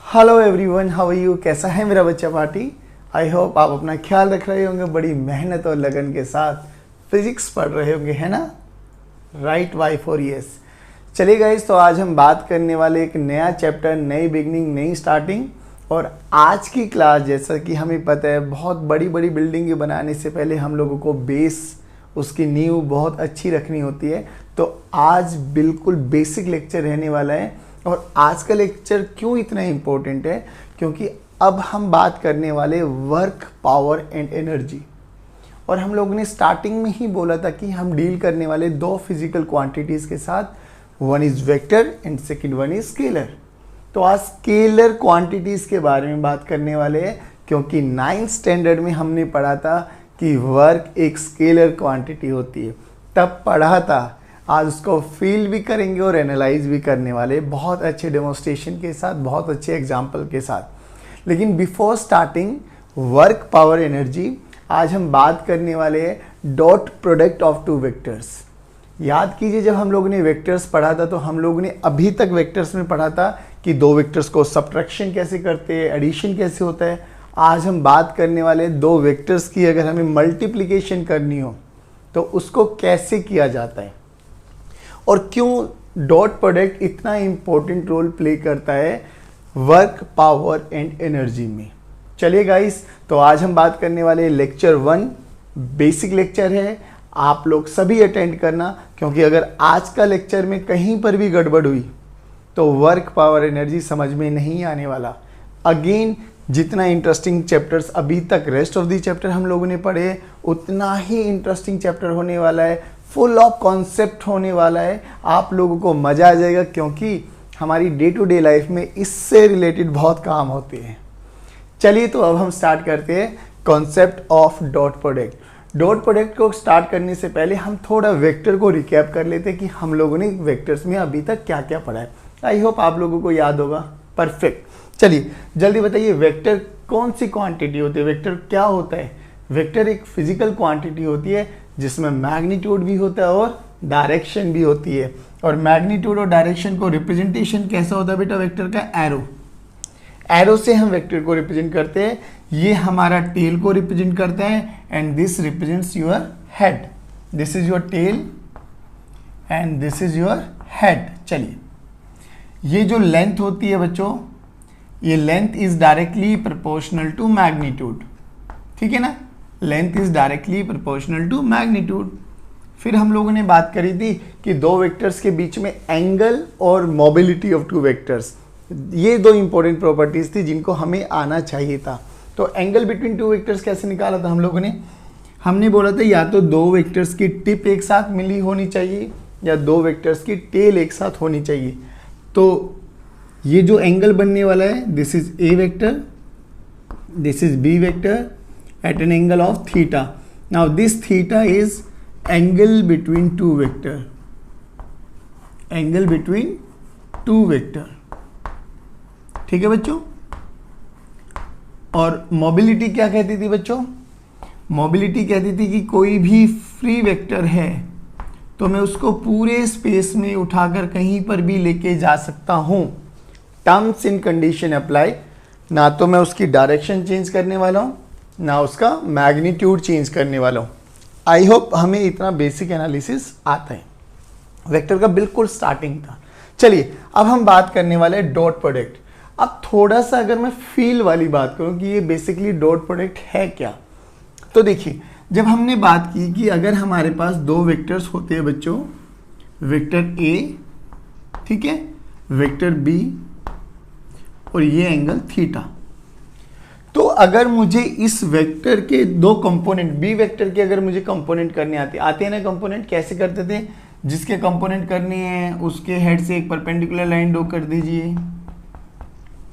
Hello everyone, how are you. कैसा है मेरा बच्चा पार्टी। आई होप आप अपना ख्याल रख रहे होंगे, बड़ी मेहनत और लगन के साथ फिजिक्स पढ़ रहे होंगे, है ना। Right, Y for yes. चलिए गाइस, तो आज हम बात करने वाले एक नया चैप्टर, नई बिगनिंग, नई स्टार्टिंग। और आज की क्लास, जैसा कि हमें पता है, बहुत बड़ी बड़ी बिल्डिंग बनाने से पहले हम लोगों को बेस, उसकी नींव बहुत अच्छी रखनी होती है। तो आज बिल्कुल बेसिक लेक्चर रहने वाला है। और आज का लेक्चर क्यों इतना इम्पोर्टेंट है, क्योंकि अब हम बात करने वाले वर्क, पावर एंड एनर्जी। और हम लोगों ने स्टार्टिंग में ही बोला था कि हम डील करने वाले दो फिजिकल क्वांटिटीज़ के साथ, one is vector and second one is scalar. तो आज स्केलर क्वांटिटीज़ के बारे में बात करने वाले हैं, क्योंकि 9th स्टैंडर्ड में हमने पढ़ा था कि वर्क एक स्केलर क्वांटिटी होती है, तब पढ़ा था। आज उसको फील भी करेंगे और एनालाइज भी करने वाले, बहुत अच्छे डेमोन्स्ट्रेशन के साथ, बहुत अच्छे एग्जाम्पल के साथ। लेकिन before starting work, power, energy, आज हम बात करने वाले हैं dot product of two vectors. याद कीजिए, जब हम लोगों ने वेक्टर्स पढ़ा था तो हम लोगों ने अभी तक वेक्टर्स में पढ़ा था कि दो वेक्टर्स को सब्ट्रैक्शन कैसे करते हैं, एडिशन कैसे होता है। आज हम बात करने वाले दो वेक्टर्स की अगर हमें मल्टीप्लिकेशन करनी हो तो उसको कैसे किया जाता है, और क्यों डॉट प्रोडक्ट इतना इम्पोर्टेंट रोल प्ले करता है वर्क, पावर एंड एनर्जी में। चलिए गाइस, तो आज हम बात करने वाले लेक्चर 1, बेसिक लेक्चर है। आप लोग सभी अटेंड करना, क्योंकि अगर आज का लेक्चर में कहीं पर भी गड़बड़ हुई तो वर्क, पावर, एनर्जी समझ में नहीं आने वाला। अगेन, जितना इंटरेस्टिंग चैप्टर्स अभी तक रेस्ट ऑफ दी चैप्टर हम लोगों ने पढ़े, उतना ही इंटरेस्टिंग चैप्टर होने वाला है, फुल ऑफ कॉन्सेप्ट होने वाला है। आप लोगों को मज़ा आ जाएगा, क्योंकि हमारी डे टू डे लाइफ में इससे रिलेटेड बहुत काम होते हैं। चलिए, तो अब हम स्टार्ट करते हैं concept of dot product. Dot product को स्टार्ट करने से पहले हम थोड़ा वेक्टर को रिकैप कर लेते हैं कि हम लोगों ने वेक्टर्स में अभी तक क्या क्या पढ़ा है। आई होप आप लोगों को याद होगा। परफेक्ट। चलिए जल्दी बताइए, वेक्टर कौन सी क्वांटिटी होती है, वेक्टर क्या होता है। वेक्टर एक फिजिकल क्वांटिटी होती है जिसमें मैग्नीट्यूड भी होता है और डायरेक्शन भी होती है। और मैग्नीट्यूड और डायरेक्शन को रिप्रेजेंटेशन कैसा होता है बेटा, वेक्टर का एरो। एरो से हम वेक्टर को रिप्रेजेंट करते हैं। ये हमारा टेल को रिप्रेजेंट करता है, and this represents your head. This is your tail and this is your head. चलिए, ये जो लेंथ होती है बच्चों, ये length is directly proportional to magnitude, ठीक है ना। Length is directly proportional to magnitude. फिर हम लोगों ने बात करी थी कि दो वेक्टर्स के बीच में एंगल और मोबिलिटी ऑफ टू वेक्टर्स, ये दो इंपॉर्टेंट प्रॉपर्टीज थी जिनको हमें आना चाहिए था। तो एंगल बिटवीन टू वेक्टर्स कैसे निकाला था हम लोगों ने, हमने बोला था या तो दो वेक्टर्स की टिप एक साथ मिली होनी चाहिए या दो वेक्टर्स की टेल एक साथ होनी चाहिए। तो ये जो एंगल बनने वाला है, this is A vector, this is B vector at an angle of theta. Now this theta is angle between two vector, angle between two vector, ठीक है बच्चों। और मोबिलिटी क्या कहती थी बच्चों, मोबिलिटी कहती थी कि कोई भी फ्री वेक्टर है तो मैं उसको पूरे स्पेस में उठाकर कहीं पर भी लेके जा सकता हूं। टर्म्स इन कंडीशन अप्लाई, ना तो मैं उसकी डायरेक्शन चेंज करने वाला हूं, ना उसका मैग्नीट्यूड चेंज करने वाला हूँ। आई होप हमें इतना बेसिक एनालिसिस आता है। वेक्टर का बिल्कुल स्टार्टिंग था। चलिए, अब हम बात करने वाले हैं डॉट प्रोडक्ट। अब थोड़ा सा अगर मैं फील वाली बात करूँ कि ये बेसिकली डॉट प्रोडक्ट है क्या, तो देखिए, जब हमने बात की कि अगर हमारे पास दो वेक्टर्स होते हैं बच्चों, वेक्टर ए, ठीक है, वेक्टर बी, और ये एंगल थीटा, तो अगर मुझे इस वेक्टर के दो कंपोनेंट, बी वेक्टर के अगर मुझे कंपोनेंट करने आते हैं ना, कंपोनेंट कैसे करते थे, जिसके कंपोनेंट करने हैं उसके हेड से एक परपेंडिकुलर लाइन ड्रॉ कर दीजिए।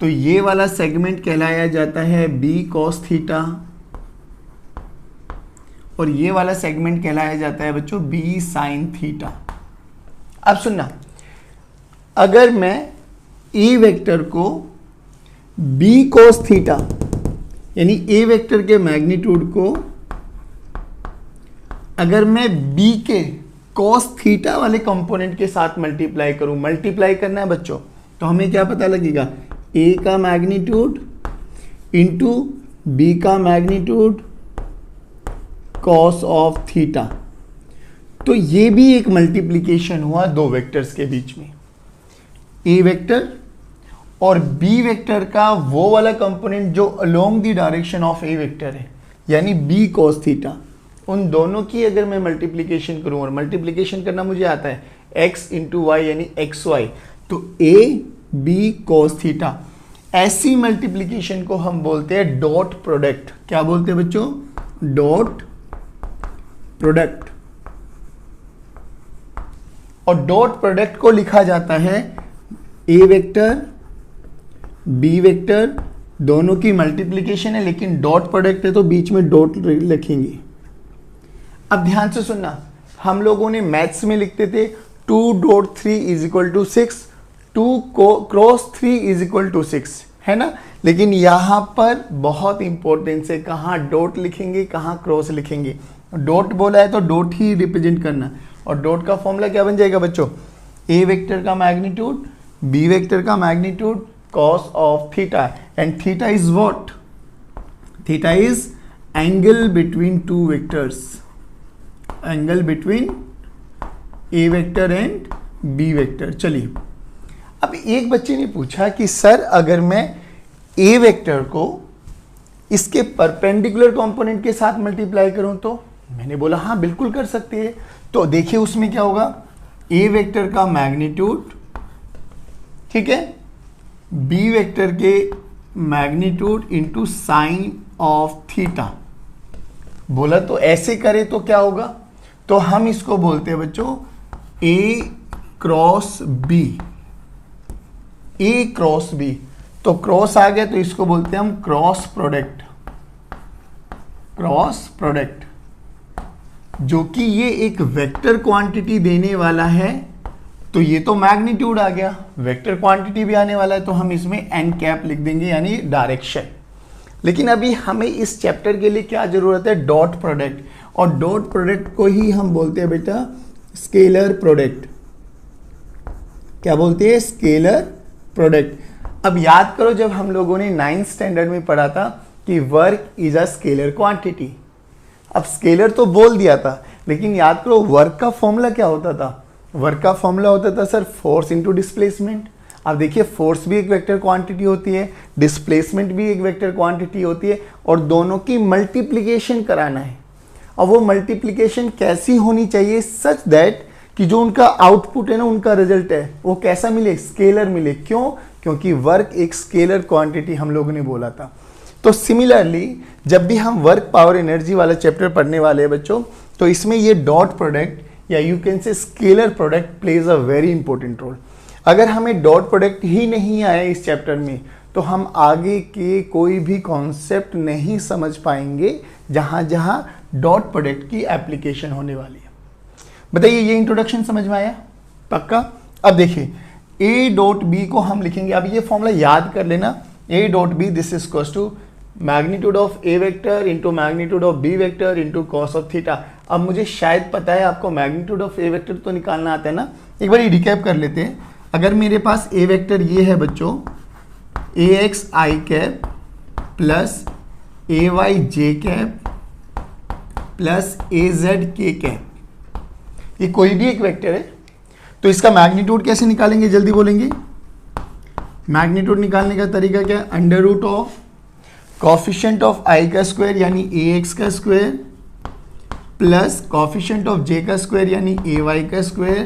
तो ये वाला सेगमेंट कहलाया जाता है बी कॉस थीटा, और ये वाला सेगमेंट कहलाया जाता है बच्चों बी साइन थीटा। अब सुनना, अगर मैं ई वेक्टर को बी कॉस थीटा, यानी ए वेक्टर के मैग्नीट्यूड को अगर मैं बी के कॉस थीटा वाले कंपोनेंट के साथ मल्टीप्लाई करूं, मल्टीप्लाई करना है बच्चों, तो हमें क्या पता लगेगा, ए का मैग्नीट्यूड इंटू बी का मैग्नीट्यूड कॉस ऑफ थीटा। तो ये भी एक मल्टीप्लिकेशन हुआ दो वेक्टर्स के बीच में, ए वेक्टर और बी वेक्टर का वो वाला कंपोनेंट जो along the direction of A vector है, यानी बी कॉस थीटा। उन दोनों की अगर मैं मल्टीप्लिकेशन करूं, और मल्टीप्लिकेशन करना मुझे आता है, x इंटू वाई यानी एक्स वाई, तो ए बी कॉस थीटा, ऐसी मल्टीप्लिकेशन को हम बोलते हैं डॉट प्रोडक्ट। क्या बोलते हैं बच्चों? Dot product. और डॉट प्रोडक्ट को लिखा जाता है ए वेक्टर बी वेक्टर दोनों की मल्टीप्लिकेशन है, लेकिन डॉट प्रोडक्ट है तो बीच में डॉट लिखेंगे। अब ध्यान से सुनना, हम लोगों ने मैथ्स में लिखते थे 2.3 is equal to 6, 2 cross 3 is equal to 6, है ना। लेकिन यहां पर बहुत इंपॉर्टेंस है, कहाँ डॉट लिखेंगे कहाँ क्रॉस लिखेंगे। डॉट बोला है तो डॉट ही रिप्रेजेंट करना, और डॉट का फॉर्मूला क्या बन जाएगा बच्चों? ए वेक्टर का मैग्नीट्यूड बी वेक्टर का magnitude cos of theta, and theta is what? Theta is angle between two vectors, angle between a vector and b vector। चलिए, अब एक बच्चे ने पूछा कि सर अगर मैं a वेक्टर को इसके परपेंडिकुलर कंपोनेंट के साथ मल्टीप्लाई करूं तो? मैंने बोला हाँ बिल्कुल कर सकते हैं। तो देखिए उसमें क्या होगा, a वेक्टर का मैग्नीट्यूड, ठीक है, बी वेक्टर के magnitude into sine of theta. बोला तो ऐसे करे तो क्या होगा? तो हम इसको बोलते हैं बच्चों ए क्रॉस बी, ए क्रॉस बी। तो क्रॉस आ गया तो इसको बोलते हैं हम क्रॉस प्रोडक्ट, क्रॉस प्रोडक्ट, जो कि ये एक वेक्टर क्वांटिटी देने वाला है। तो ये तो मैग्नीट्यूड आ गया, वेक्टर क्वांटिटी भी आने वाला है, तो हम इसमें एन कैप लिख देंगे यानी डायरेक्शन। लेकिन अभी हमें इस चैप्टर के लिए क्या जरूरत है? डॉट प्रोडक्ट, और डॉट प्रोडक्ट को ही हम बोलते हैं बेटा स्केलर प्रोडक्ट। क्या बोलते हैं? Scalar product. अब याद करो जब हम लोगों ने 9th स्टैंडर्ड में पढ़ा था कि work is a scalar quantity. अब स्केलर तो बोल दिया था, लेकिन याद करो वर्क का फॉर्मूला क्या होता था? वर्क का फॉर्मूला होता था सर फोर्स इनटू डिस्प्लेसमेंट। अब देखिए फोर्स भी एक वेक्टर क्वांटिटी होती है, डिस्प्लेसमेंट भी एक वेक्टर क्वांटिटी होती है, और दोनों की मल्टीप्लिकेशन कराना है। अब वो मल्टीप्लिकेशन कैसी होनी चाहिए? सच दैट कि जो उनका आउटपुट है ना, उनका रिजल्ट है, वो कैसा मिले? स्केलर मिले। क्यों? क्योंकि वर्क एक स्केलर क्वांटिटी हम लोगों ने बोला था। तो सिमिलरली जब भी हम वर्क पावर एनर्जी वाला चैप्टर पढ़ने वाले हैं बच्चों, तो इसमें ये डॉट प्रोडक्ट या you can say scalar product plays a very important role. अगर हमें डॉट प्रोडक्ट ही नहीं आया इस चैप्टर में, तो हम आगे के कोई भी कॉन्सेप्ट नहीं समझ पाएंगे जहां जहां डॉट प्रोडक्ट की एप्लीकेशन होने वाली है। बताइए ये इंट्रोडक्शन समझ में आया? पक्का? अब देखिए ए डॉट बी को हम लिखेंगे, अब ये फॉर्मूला याद कर लेना, A dot B this is equal to magnitude of A vector into magnitude of B vector into cos of theta. अब मुझे शायद पता है आपको मैग्नीट्यूड ऑफ ए वेक्टर तो निकालना आता है ना। एक बार रिकैप कर लेते हैं। अगर मेरे पास ए वेक्टर ये है बच्चों, ए x I cap plus A Y J cap plus A Z K cap, ये कोई भी एक वेक्टर है, तो इसका मैग्नीट्यूड कैसे निकालेंगे? जल्दी बोलेंगे। मैग्नीट्यूड निकालने का तरीका क्या है? Under root of coefficient of I का स्क्वायर यानी ए एक्स का square plus coefficient of J का स्क्वायर यानी ए वाई का square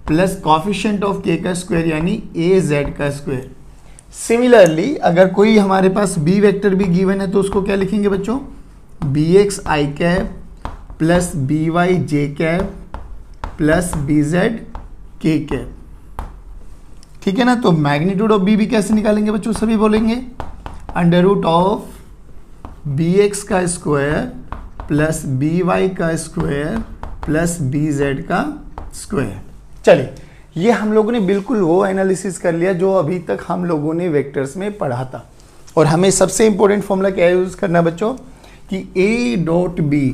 plus coefficient of K का स्क्वायर यानी ए जेड का स्क्वायर। सिमिलरली अगर कोई हमारे पास बी वेक्टर भी गिवन है तो उसको क्या लिखेंगे बच्चों? B X I cap plus B Y J cap plus B Z K cap. ठीक है ना। तो मैग्नीट्यूड ऑफ बी भी कैसे निकालेंगे बच्चों? सभी बोलेंगे under root of B X का स्क्वायर प्लस बी वाई का स्क्वायर प्लस बी जेड का स्क्वायर। चलिए ये हम लोगों ने बिल्कुल वो एनालिसिस कर लिया जो अभी तक हम लोगों ने वेक्टर्स में पढ़ा था। और हमें सबसे इंपॉर्टेंट फॉर्मूला क्या यूज करना बच्चों कि A dot B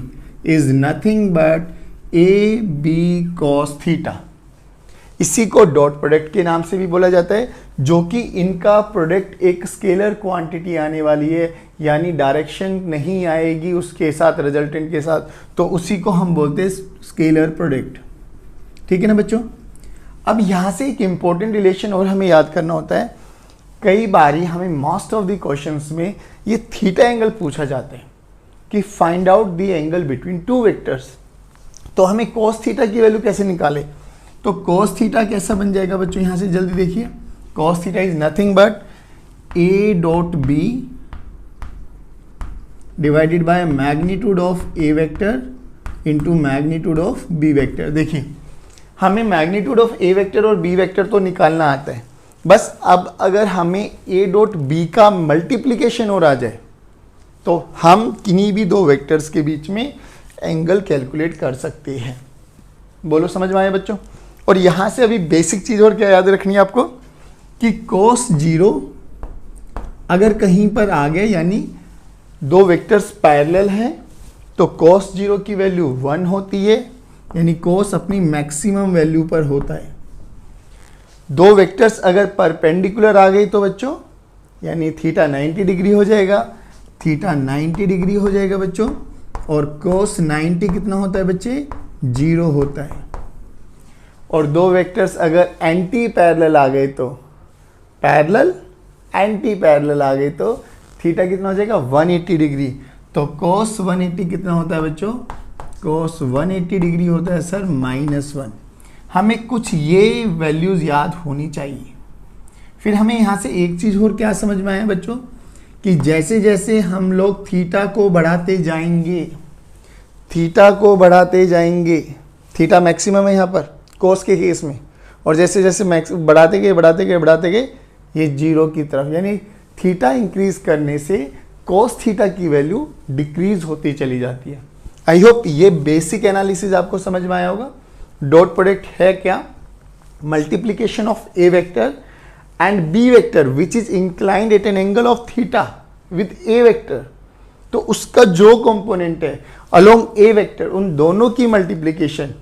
is nothing but A B cos theta. इसी को डॉट प्रोडक्ट के नाम से भी बोला जाता है, जो कि इनका प्रोडक्ट एक स्केलर क्वांटिटी आने वाली है, यानी डायरेक्शन नहीं आएगी उसके साथ, रिजल्टेंट के साथ, तो उसी को हम बोलते हैं स्केलर प्रोडक्ट। ठीक है ना बच्चों। अब यहाँ से एक इंपॉर्टेंट रिलेशन और हमें याद करना होता है। कई बारी हमें मोस्ट ऑफ द क्वेश्चंस में ये थीटा एंगल पूछा जाता है कि find out the angle between two vectors. तो हमें cos थीटा की वैल्यू कैसे निकाले, तो cos थीटा कैसा बन जाएगा बच्चों, यहाँ से जल्दी देखिए। cos theta is nothing but a dot B divided by magnitude of A vector into magnitude of B vector. देखिए हमें मैग्नीट्यूड ऑफ ए वेक्टर और बी वेक्टर तो निकालना आता है, बस अब अगर हमें ए डॉट बी का मल्टीप्लीकेशन और आ जाए तो हम किन्हीं भी दो वेक्टर्स के बीच में एंगल कैलकुलेट कर सकते हैं। बोलो समझ में आया बच्चों। और यहाँ से अभी बेसिक चीज़ और क्या याद रखनी है आपको कि cos 0 अगर कहीं पर आ गए, यानी दो वेक्टर्स पैरेलल हैं, तो cos 0 की वैल्यू 1 होती है, यानी cos अपनी मैक्सिमम वैल्यू पर होता है। दो वेक्टर्स अगर परपेंडिकुलर आ गई तो बच्चों यानी थीटा 90 डिग्री हो जाएगा, थीटा 90 डिग्री हो जाएगा बच्चों, और cos 90 कितना होता है बच्चे, 0 होता है। और दो वेक्टर्स अगर एंटी पैरेलल आ गए तो पैरेलल एंटी पैरेलल आ गए तो थीटा कितना हो जाएगा, 180 डिग्री। तो cos 180 कितना होता है बच्चों, cos 180 डिग्री होता है सर -1। हमें कुछ ये वैल्यूज याद होनी चाहिए। फिर हमें यहाँ से एक चीज़ और क्या समझ में आया बच्चों कि जैसे जैसे हम लोग थीटा को बढ़ाते जाएंगे, थीटा को बढ़ाते जाएंगे, थीटा मैक्सिमम है यहाँ पर cos के केस में, और जैसे जैसे बढ़ाते गए ये 0 की तरफ, यानी थीटा इंक्रीज करने से cos थीटा की वैल्यू डिक्रीज होती चली जाती है। आई होप ये बेसिक एनालिसिस आपको समझ में आया होगा। डॉट प्रोडक्ट है क्या, multiplication of A vector and B vector which is inclined at an angle of theta with A vector, तो उसका जो कंपोनेंट है अलोंग ए वेक्टर, उन दोनों की मल्टीप्लीकेशन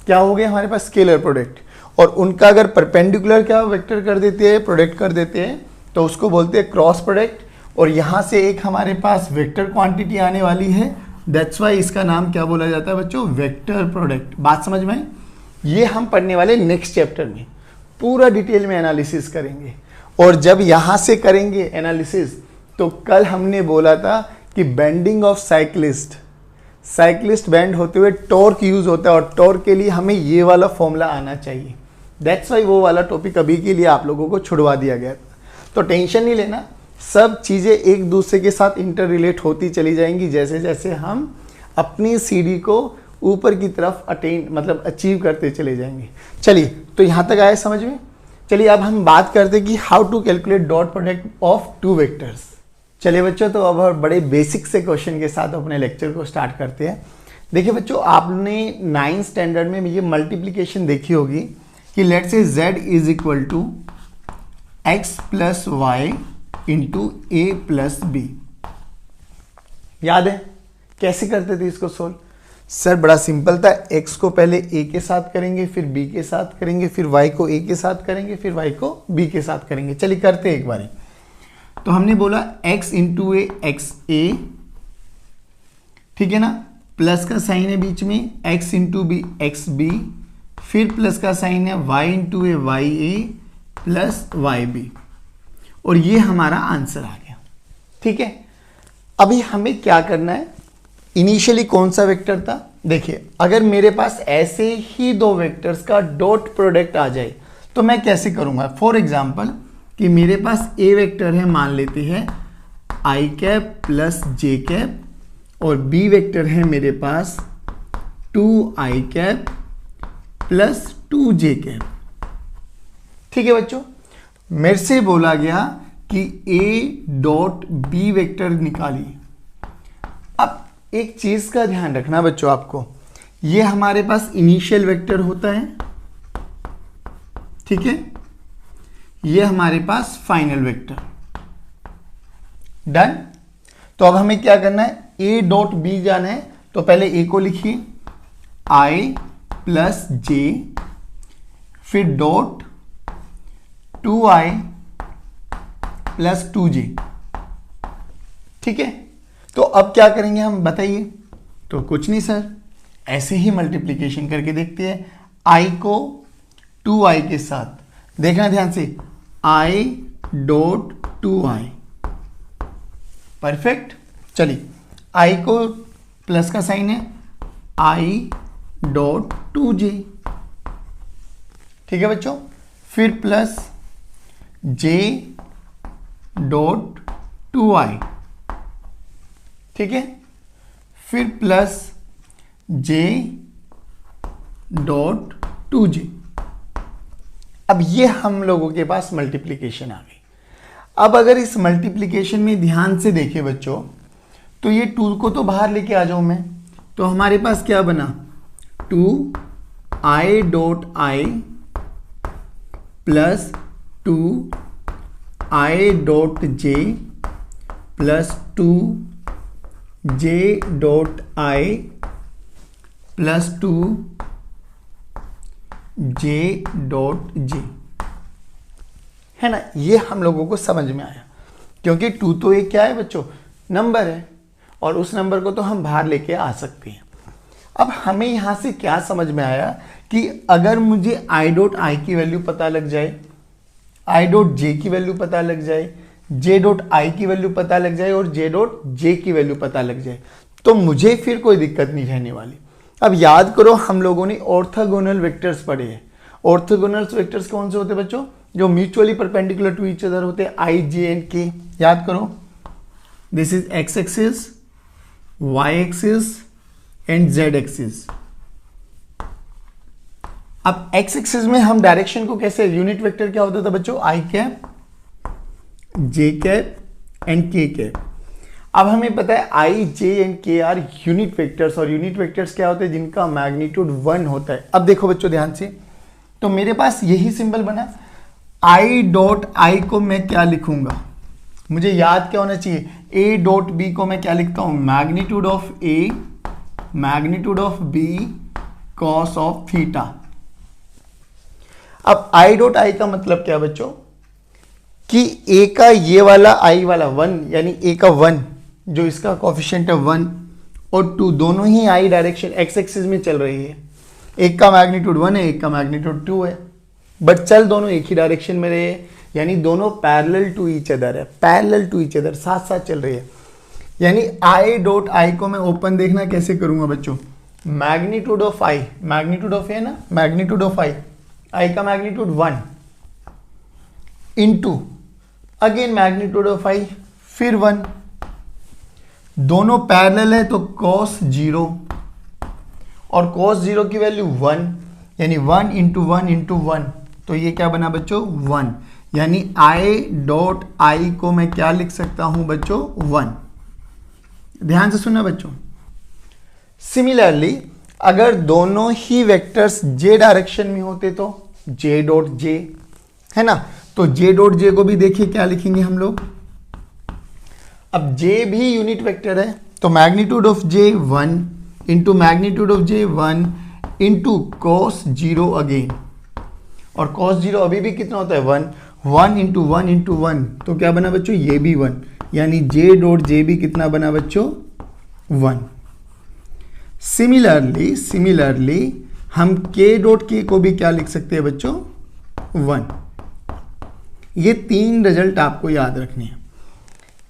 क्या हो गया हमारे पास, स्केलर प्रोडक्ट। और उनका अगर परपेंडिकुलर क्या वेक्टर कर देते हैं, प्रोडक्ट कर देते हैं, तो उसको बोलते हैं क्रॉस प्रोडक्ट। और यहाँ से एक हमारे पास वेक्टर क्वांटिटी आने वाली है, दैट्स वाई इसका नाम क्या बोला जाता है बच्चों, वेक्टर प्रोडक्ट। बात समझ में आई। ये हम पढ़ने वाले नेक्स्ट चैप्टर में पूरा डिटेल में एनालिसिस करेंगे। और जब यहाँ से करेंगे एनालिसिस, तो कल हमने बोला था कि बेंडिंग ऑफ साइक्लिस्ट बेंड होते हुए टॉर्क यूज होता है, और टॉर्क के लिए हमें ये वाला फॉर्मूला आना चाहिए। दैट्स वाई वो वाला टॉपिक अभी के लिए आप लोगों को छुड़वा दिया गया था। तो टेंशन नहीं लेना, सब चीज़ें एक दूसरे के साथ इंटर रिलेट होती चली जाएंगी जैसे जैसे हम अपनी सीढ़ी को ऊपर की तरफ अचीव करते चले जाएंगे। चलिए तो यहाँ तक आए समझ में। चलिए अब हम बात करते हैं कि how to calculate dot product of two vectors. चलिए बच्चों, तो अब और बड़े बेसिक से क्वेश्चन के साथ अपने लेक्चर को स्टार्ट करते हैं। देखिए बच्चों, आपने 9th स्टैंडर्ड में ये मल्टीप्लिकेशन देखी होगी कि let say z is equal to x plus Y into A plus B. याद है कैसे करते थे इसको सोल्व? सर बड़ा सिंपल था, x को पहले a के साथ करेंगे, फिर b के साथ करेंगे, फिर y को a के साथ करेंगे, फिर y को b के साथ करेंगे। चलिए करते हैं एक बारी। तो हमने बोला x इंटू ए एक्स ए, ठीक है ना, प्लस का साइन है बीच में, x into B X B, फिर प्लस का साइन है y into A Y A plus Y B, और ये हमारा आंसर आ गया। ठीक है, अभी हमें क्या करना है, इनिशियली कौन सा वेक्टर था? देखिए अगर मेरे पास ऐसे ही दो वेक्टर्स का डॉट प्रोडक्ट आ जाए तो मैं कैसे करूंगा। फॉर एग्जाम्पल कि मेरे पास ए वेक्टर है, मान लेते हैं आई कैप प्लस जे कैप, और बी वेक्टर है मेरे पास 2i cap plus 2j cap. ठीक है बच्चों, मेरे से बोला गया कि a डॉट बी वेक्टर निकालिए। अब एक चीज का ध्यान रखना बच्चों आपको, ये हमारे पास इनिशियल वेक्टर होता है, ठीक है, ये हमारे पास फाइनल वेक्टर। डन। तो अब हमें क्या करना है, a डॉट बी जाना है, तो पहले a को लिखिए i प्लस जे, फिर डॉट 2i प्लस 2j। ठीक है, तो अब क्या करेंगे हम बताइए। तो कुछ नहीं सर, ऐसे ही मल्टीप्लीकेशन करके देखते हैं। i को 2i के साथ, देखना ध्यान से, i डॉट 2i। परफेक्ट। चलिए, i को प्लस का साइन है, i डॉट 2j। ठीक है बच्चों, फिर प्लस j डॉट 2i। ठीक है, फिर प्लस j डॉट 2j। अब ये हम लोगों के पास मल्टीप्लिकेशन आ गई। अब अगर इस मल्टीप्लिकेशन में ध्यान से देखें बच्चों, तो ये 2 को तो बाहर लेके आ जाऊं मैं, तो हमारे पास क्या बना, 2i dot i plus 2i dot j plus 2j dot i plus 2j dot j, है ना। ये हम लोगों को समझ में आया, क्योंकि 2 तो एक क्या है बच्चों, नंबर है, और उस नंबर को तो हम बाहर लेके आ सकते हैं। अब हमें यहां से क्या समझ में आया कि अगर मुझे i डॉट i की वैल्यू पता लग जाए, i डॉट j की वैल्यू पता लग जाए, j डॉट i की वैल्यू पता लग जाए और j डॉट j की वैल्यू पता लग जाए, तो मुझे फिर कोई दिक्कत नहीं रहने वाली। अब याद करो, हम लोगों ने ऑर्थोगोनल वेक्टर्स पढ़े हैं। ऑर्थोगोनल वेक्टर्स कौन से होते हैं बच्चों, जो mutually perpendicular to each other होते हैं, i, j एंड k। याद करो, this is x axis, y axis and z axis. अब x एक्सिस में हम डायरेक्शन को कैसे, यूनिट वेक्टर क्या होता था बच्चों, i cap, j cap and k cap. अब हमें पता है i, j and k are unit vectors, और यूनिट वेक्टर्स क्या होते हैं, जिनका मैग्नीट्यूड 1 होता है। अब देखो बच्चों ध्यान से, तो मेरे पास यही सिंबल बना, i डॉट i को मैं क्या लिखूंगा, मुझे याद क्या होना चाहिए, a डॉट b को मैं क्या लिखता हूं, magnitude of a magnitude of b cos of theta. अब i डॉट i का मतलब क्या बच्चों, कि a का ये वाला i वाला 1, यानी a का 1 जो इसका कोफिशिएंट है 1 और 2, दोनों ही i डायरेक्शन x एक्सिस में चल रही है। एक का मैग्नीट्यूड 1 है, एक का मैग्नीट्यूड 2 है, बट चल दोनों एक ही डायरेक्शन में रहे, यानी दोनों पैरेलल टू ईच अदर है, पैरेलल टू ईच अदर, साथ साथ चल रही है। यानी i डॉट i को मैं ओपन देखना कैसे करूंगा बच्चों, magnitude of i, magnitude of है ना, मैग्नीट्यूड ऑफ i का magnitude 1 into again magnitude of i फिर 1, दोनों पैरेलल है तो cos 0, और cos 0 की वैल्यू 1, यानी 1 इंटू 1 इंटू 1, तो ये क्या बना बच्चों 1, यानी i डॉट i को मैं क्या लिख सकता हूं बच्चों 1। ध्यान से सुनना बच्चों। सिमिलरली अगर दोनों ही वेक्टर्स j डायरेक्शन में होते तो j डॉट j, है ना, तो j डॉट j को भी देखिए क्या लिखेंगे हम लोग। अब j भी यूनिट वेक्टर है, तो magnitude of j 1 into magnitude of j 1 into cos 0 again, और cos 0 अभी भी कितना होता है 1 इंटू 1 इंटू 1, तो क्या बना बच्चों ये भी 1, यानी j डॉट j भी कितना बना बच्चों 1। सिमिलरली हम k डॉट k को भी क्या लिख सकते हैं बच्चों 1। ये 3 रिजल्ट आपको याद रखने हैं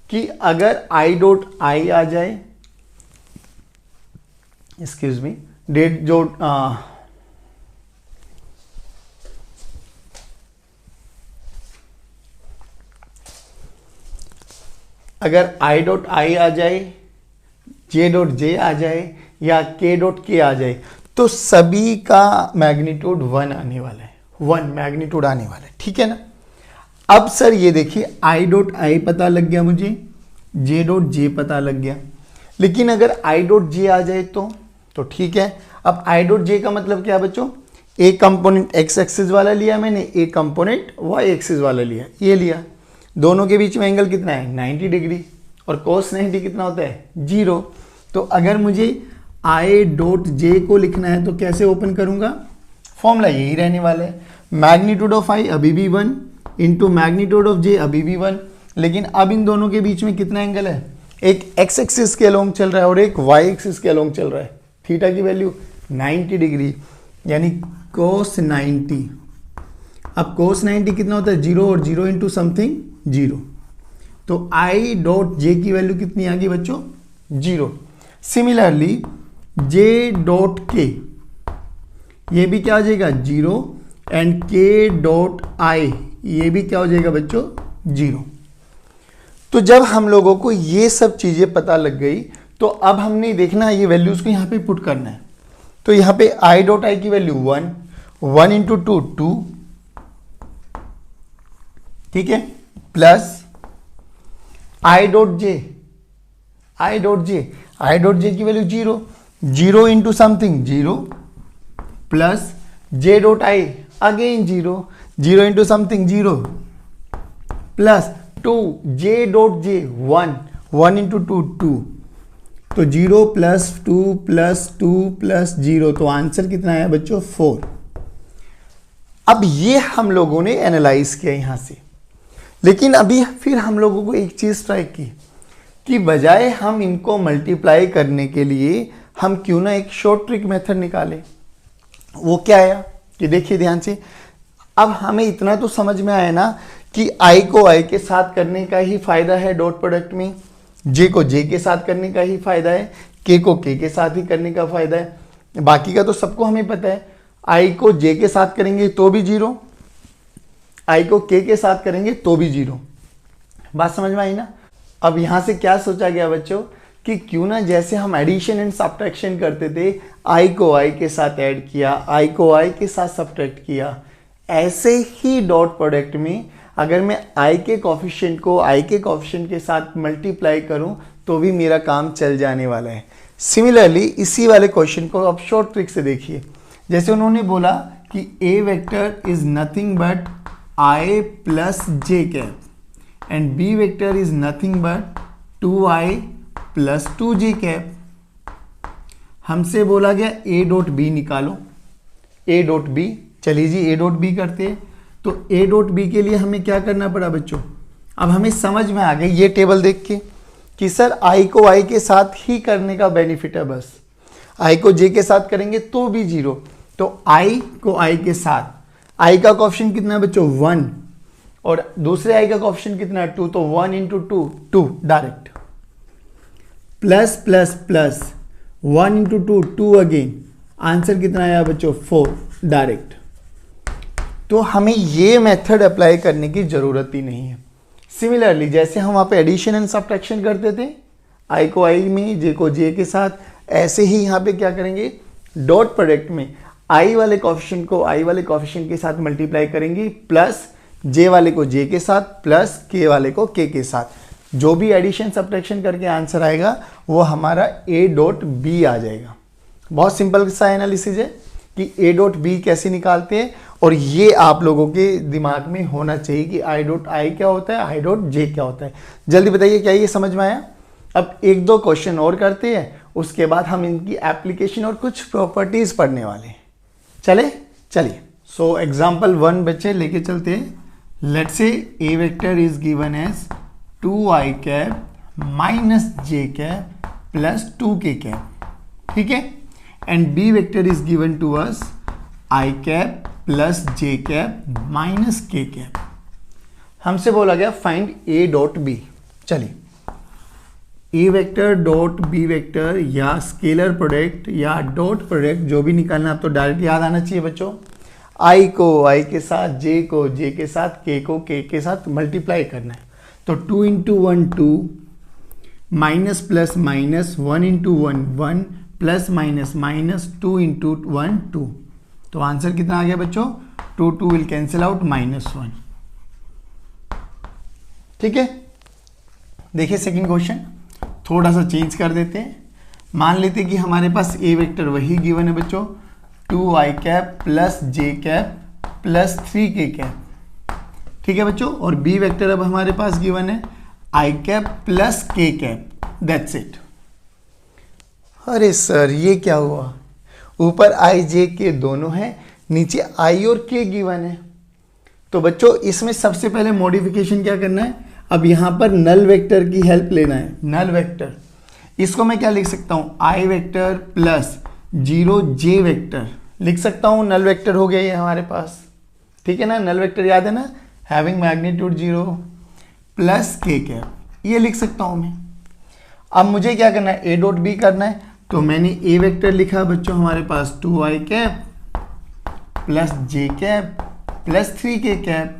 कि अगर i डॉट i आ जाए, एक्सक्यूज मी, डेट जो अगर i डॉट i आ जाए, j डॉट j आ जाए या k डॉट k आ जाए, तो सभी का मैग्नीट्यूड 1 आने वाला है, 1 मैग्नीट्यूड आने वाला है, ठीक है ना। अब सर ये देखिए i डॉट i पता लग गया मुझे, j डॉट j पता लग गया, लेकिन अगर i डॉट j आ जाए तो ठीक है। अब i डॉट j का मतलब क्या बच्चों, एक कंपोनेंट x एक्सिस वाला लिया मैंने, एक कंपोनेंट y एक्सिस वाला लिया, ये लिया, दोनों के बीच में एंगल कितना है 90 डिग्री, और cos 90 कितना होता है 0। तो अगर मुझे i डॉट j को लिखना है तो कैसे ओपन करूंगा, फॉर्मूला यही रहने वाला है, मैग्नीट्यूड ऑफ आई अभी भी 1 इंटू मैग्नीट्यूड ऑफ जे अभी भी 1, लेकिन अब इन दोनों के बीच में कितना एंगल है, एक एक्स एक्सिस के अलोंग चल रहा है और एक वाई एक्सिस के अलोंग चल रहा है। थीटा की वैल्यू 90 डिग्री यानी कोस 90। अब कोस 90 कितना होता है, 0 और 0 इंटू समथिंग 0, तो आई डॉट जे की वैल्यू कितनी आ गई बच्चों, 0। सिमिलरली जे डॉट के ये भी क्या हो जाएगा 0 एंड के डॉट आई ये भी क्या हो जाएगा बच्चों 0। तो जब हम लोगों को ये सब चीजें पता लग गई तो अब हमने देखना है ये वैल्यूज को यहाँ पे पुट करना है। तो यहाँ पे आई डॉट आई की वैल्यू 1 इंटू 2, ठीक है, प्लस आई डॉट जे की value 0 into something 0, plus J dot I again 0 into something 0, plus 2 J dot J 1 into 2, तो 0 प्लस 2 प्लस 2 प्लस 0, तो आंसर कितना आया बच्चों 4। अब ये हम लोगों ने एनालाइज किया यहां से, लेकिन अभी फिर हम लोगों को एक चीज ट्राई की कि बजाय हम इनको मल्टीप्लाई करने के लिए हम क्यों ना एक शॉर्ट ट्रिक मेथड निकालें। वो क्या आया कि देखिए ध्यान से, अब हमें इतना तो समझ में आया ना कि आई को आई के साथ करने का ही फायदा है डॉट प्रोडक्ट में, जे को जे के साथ करने का ही फायदा है, के को के साथ ही करने का फायदा है, बाकी का तो सबको हमें पता है। आई को जे के साथ करेंगे तो भी 0, आई को के साथ करेंगे तो भी 0। बात समझ में आई ना। अब यहां से क्या सोचा गया बच्चों कि क्यों ना जैसे हम एडिशन एंड सब्ट्रैक्शन करते थे, आई को आई के साथ ऐड किया, आई को आई के साथ सब्ट्रैक्ट किया, ऐसे ही डॉट प्रोडक्ट में अगर मैं आई के कोफिशिएंट को आई के कोफिशिएंट के साथ मल्टीप्लाई करूं तो भी मेरा काम चल जाने वाला है। सिमिलरली इसी वाले क्वेश्चन को अब शॉर्ट ट्रिक से देखिए। जैसे उन्होंने बोला कि A vector is nothing but I plus J cap and B vector is nothing but 2i plus 2j cap. हमसे बोला गया ए डॉट बी निकालो, ए डॉट बी, चलिए जी ए डॉट बी करते हैं। तो ए डॉट बी के लिए हमें क्या करना पड़ा बच्चों, अब हमें समझ में आ गई ये टेबल देख के कि सर आई को आई के साथ ही करने का बेनिफिट है, बस आई को जे के साथ करेंगे तो भी 0, तो आई को आई के साथ, आई का कोएफिशिएंट कितना है बच्चों 1 और दूसरे आई का कोएफिशिएंट कितना है 2, तो 1 into 2 direct, plus plus plus 1 into 2 again, answer कितना आया बच्चों 4 डायरेक्ट। तो हमें ये मेथड अप्लाई करने की जरूरत ही नहीं है। सिमिलरली जैसे हम वहाँ पे एडिशन एंड सब्ट्रैक्शन करते थे आई को आई में, जे को जे के साथ, ऐसे ही यहाँ पे क्या करेंगे डॉट प्रोडक्ट में आई वाले कोएफिशिएंट को आई वाले कोएफिशिएंट के साथ मल्टीप्लाई करेंगे, प्लस जे वाले को जे के साथ, प्लस के वाले को के साथ। जो भी एडिशन सब्ट्रैक्शन करके आंसर आएगा वो हमारा ए डॉट बी आ जाएगा। बहुत सिंपल सा एनालिसिस है कि ए डॉट बी कैसे निकालते हैं, और ये आप लोगों के दिमाग में होना चाहिए कि आई डॉट आई क्या होता है, आई डॉट जे क्या होता है। जल्दी बताइए क्या ये समझ में आया। अब एक दो क्वेश्चन और करते हैं, उसके बाद हम इनकी एप्लीकेशन और कुछ प्रॉपर्टीज पढ़ने वाले हैं। चलिए सो एग्जाम्पल 1 बच्चे लेके चलते हैं। Let's say A vector is given as 2i cap minus J cap plus 2k cap, ठीक है, and B vector is given to us i cap plus J cap minus K cap. हमसे बोला गया find A dot B. चलिए A vector dot B vector या scalar product या dot product जो भी निकालना आप तो डायरेक्ट याद आना चाहिए बच्चों। आई को आई के साथ, जे को जे के साथ, के को के साथ मल्टीप्लाई करना है। तो 2 into 1 2, minus plus minus, 1 into 1 1, plus minus minus, 2 into 1 2। तो आंसर कितना आ गया बच्चों 2 विल कैंसिल आउट -1, ठीक है। देखिए सेकंड क्वेश्चन थोड़ा सा चेंज कर देते हैं। मान लेते कि हमारे पास ए वेक्टर वही गिवन है बच्चों 2i cap plus J cap plus 3k cap, ठीक है बच्चों, और बी वेक्टर अब हमारे पास गिवन है i cap plus k cap, that's it. अरे सर ये क्या हुआ, ऊपर i j k दोनों हैं, नीचे आई और के गिवन है। तो बच्चों इसमें सबसे पहले मॉडिफिकेशन क्या करना है, अब यहाँ पर नल वेक्टर की हेल्प लेना है। नल वेक्टर, इसको मैं क्या लिख सकता हूँ, आई वेक्टर प्लस 0 जे वेक्टर लिख सकता हूँ। नल वेक्टर हो गया ये हमारे पास, ठीक है ना। नल वेक्टर याद है ना, हैविंग मैग्नीट्यूड 0 प्लस के कैप, ये लिख सकता हूँ मैं। अब मुझे क्या करना है, ए डॉट बी करना है। तो मैंने ए वेक्टर लिखा बच्चों हमारे पास 2i cap plus J cap plus 3k cap,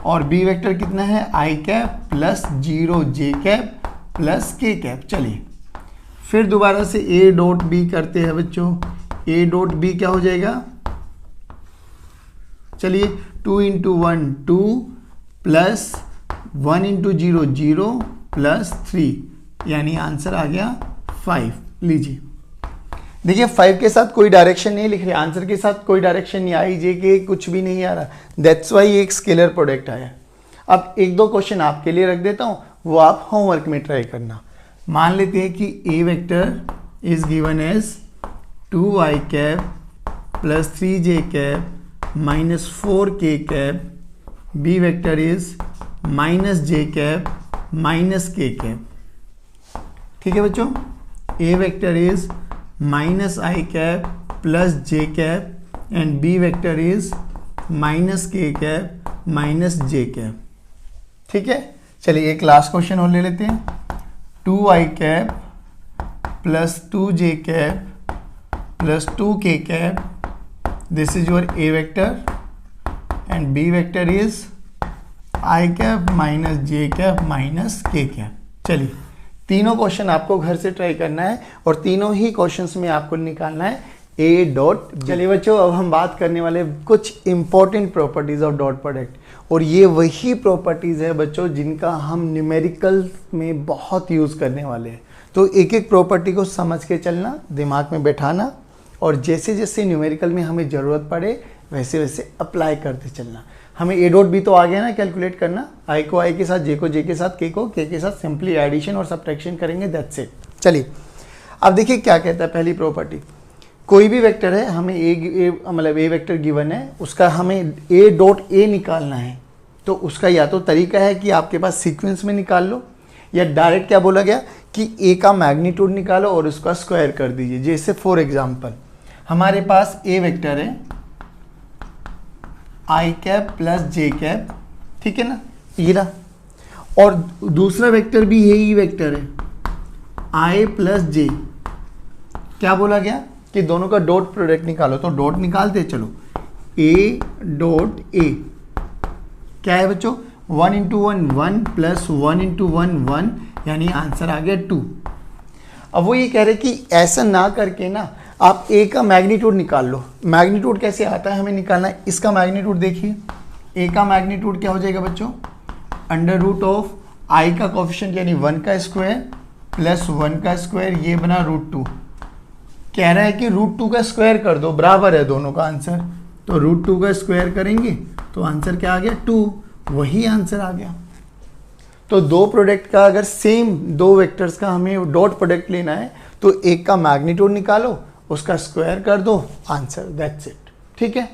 और बी वेक्टर कितना है, i cap plus 0 J cap plus k cap. चलिए फिर दोबारा से a डॉट बी करते हैं बच्चों। a डॉट बी क्या हो जाएगा, चलिए 2 × 1 2 प्लस 1 × 0 0 प्लस 3, यानी आंसर आ गया 5। लीजिए देखिए 5 के साथ कोई डायरेक्शन नहीं लिख रहे, आंसर के साथ कोई डायरेक्शन नहीं, आई जे के कुछ भी नहीं आ रहा, दैट्स वाई एक स्केलर प्रोडक्ट आया। अब एक दो क्वेश्चन आपके लिए रख देता हूं, वो आप होमवर्क में ट्राई करना। मान लेते हैं कि A vector is given as 2i cap plus 3j cap minus 4k cap, B vector is minus j cap minus k cap. ठीक है बच्चों, A vector is minus I cap plus J cap and B vector is minus K cap minus J cap. ठीक है, चलिए एक last question और ले लेते हैं। 2i cap plus 2j cap plus 2k cap, this is your A vector and B vector is I cap minus J cap minus K cap. चलिए तीनों क्वेश्चन आपको घर से ट्राई करना है और तीनों ही क्वेश्चंस में आपको निकालना है ए डॉट। चलिए बच्चों अब हम बात करने वाले कुछ important properties of dot product, और ये वही प्रॉपर्टीज है बच्चों जिनका हम न्यूमेरिकल में बहुत यूज करने वाले हैं। तो एक एक प्रॉपर्टी को समझ के चलना, दिमाग में बैठाना, और जैसे जैसे न्यूमेरिकल में हमें ज़रूरत पड़े वैसे वैसे अप्लाई करते चलना। हमें ए डॉट बी तो आ गया ना कैलकुलेट करना, आई को आई के साथ, जे को जे के साथ, के को के साथ सिंपली एडिशन और सब्ट्रैक्शन करेंगे, दैट्स इट। चलिए अब देखिए क्या कहता है पहली प्रॉपर्टी। कोई भी वेक्टर है, हमें मतलब ए वेक्टर गिवन है, उसका हमें ए डॉट ए निकालना है। तो उसका या तो तरीका है कि आपके पास सीक्वेंस में निकाल लो, या डायरेक्ट क्या बोला गया कि ए का मैग्नीट्यूड निकालो और उसका स्क्वायर कर दीजिए। जैसे फॉर एग्जाम्पल हमारे पास ए वेक्टर है आई कैप प्लस जे कैप, ठीक है ना, ये रहा, और दूसरा वेक्टर भी यही वेक्टर है आई प्लस जे। क्या बोला गया कि दोनों का डॉट प्रोडक्ट निकालो, तो डॉट निकालते चलो। ए डॉट ए क्या है बच्चों, 1 × 1 1 प्लस 1 × 1 1, यानी आंसर आ गया 2। अब वो ये कह रहे कि ऐसा ना करके ना आप ए का मैग्नीट्यूड निकाल लो। मैग्नीट्यूड कैसे आता है हमें निकालना है, इसका मैग्नीट्यूड देखिए। ए का मैग्नीट्यूड क्या हो जाएगा बच्चों, अंडर रूट ऑफ आई का कोफिशिएंट यानी 1 का स्क्वायर प्लस 1 का स्क्वायर, ये बना √2। कह रहा है कि √2 का स्क्वायर कर दो, बराबर है दोनों का आंसर, तो √2 का स्क्वायर करेंगे तो आंसर क्या आ गया 2, वही आंसर आ गया। तो दो प्रोडक्ट का अगर सेम दो वेक्टर्स का हमें डॉट प्रोडक्ट लेना है तो एक का मैग्नीट्यूड निकालो, उसका स्क्वायर कर दो, आंसर, दैट्स इट। ठीक है,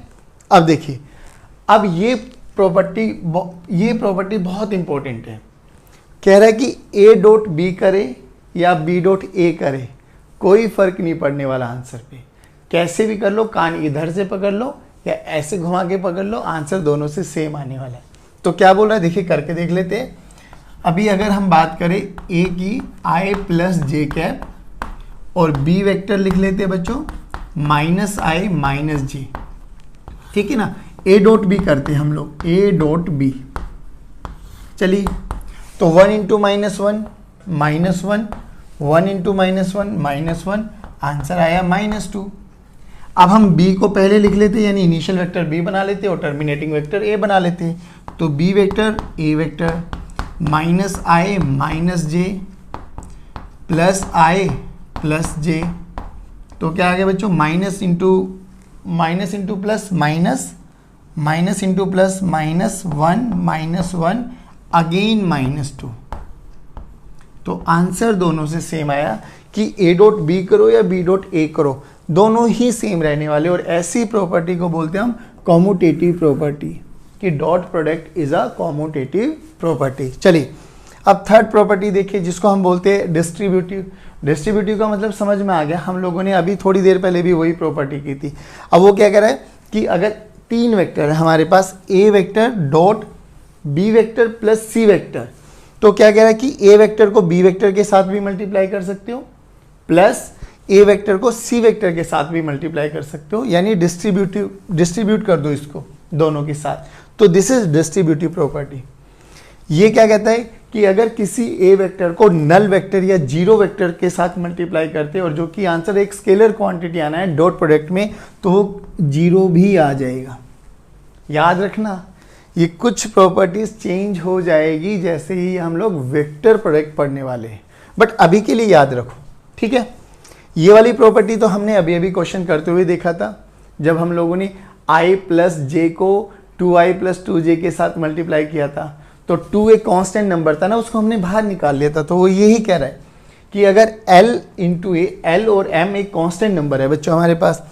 अब देखिए, अब ये प्रॉपर्टी बहुत इंपॉर्टेंट है। कह रहा है कि ए डॉट बी करे या बी डॉट ए करे, कोई फर्क नहीं पड़ने वाला आंसर पे। कैसे भी कर लो, कान इधर से पकड़ लो या ऐसे घुमा के पकड़ लो, आंसर दोनों से सेम आने वाला है। तो क्या बोल रहा है देखिए, करके देख लेते हैं। अभी अगर हम बात करें ए की आई प्लस जे कैप और बी वेक्टर लिख लेते हैं बच्चों माइनस आई माइनस जे, ठीक है ना। ए डॉट बी करते हैं हम लोग, ए डॉट बी। चलिए तो 1 × -1 -1, 1 × -1 -1, आंसर आया -2। अब हम b को पहले लिख लेते हैं, यानी इनिशियल वेक्टर b बना लेते हैं और टर्मिनेटिंग वेक्टर a बना लेते हैं। तो b vector a vector minus I minus J plus I plus J, तो क्या आ गया बच्चों, minus into plus minus, minus into plus -1 again -2। तो आंसर दोनों से सेम आया कि a डॉट बी करो या b डॉट ए करो, दोनों ही सेम रहने वाले, और ऐसी प्रॉपर्टी को बोलते हैं हम कॉम्यूटेटिव प्रॉपर्टी, कि dot product is a commutative property. चलिए अब थर्ड प्रॉपर्टी देखिए, जिसको हम बोलते हैं डिस्ट्रीब्यूटिव। डिस्ट्रीब्यूटिव का मतलब समझ में आ गया, हम लोगों ने अभी थोड़ी देर पहले भी वही प्रॉपर्टी की थी। अब वो क्या कह रहा है कि अगर 3 वेक्टर है हमारे पास, A vector dot B vector plus C vector, तो क्या कह रहा है कि ए वेक्टर को बी वेक्टर के साथ भी मल्टीप्लाई कर सकते हो, प्लस ए वेक्टर को सी वेक्टर के साथ भी मल्टीप्लाई कर सकते हो, यानी डिस्ट्रीब्यूट कर दो इसको दोनों के साथ। तो दिस इज डिस्ट्रीब्यूटिव प्रॉपर्टी। ये क्या कहता है कि अगर किसी ए वेक्टर को नल वेक्टर या जीरो वेक्टर के साथ मल्टीप्लाई करते हैं, और जो कि आंसर एक स्केलर क्वांटिटी आना है डॉट प्रोडक्ट में, तो वो जीरो भी आ जाएगा। याद रखना, ये कुछ प्रॉपर्टीज चेंज हो जाएगी जैसे ही हम लोग वेक्टर प्रोडक्ट पढ़ने वाले हैं, बट अभी के लिए याद रखो, ठीक है। ये वाली प्रॉपर्टी तो हमने अभी अभी क्वेश्चन करते हुए देखा था, जब हम लोगों ने i प्लस जे को 2i प्लस 2j के साथ मल्टीप्लाई किया था, तो 2 एक कांस्टेंट नंबर था ना, उसको हमने बाहर निकाल लिया था। तो वो यही कह रहा है कि अगर l इंटू ए, l और m एक कांस्टेंट नंबर है बच्चों हमारे पास,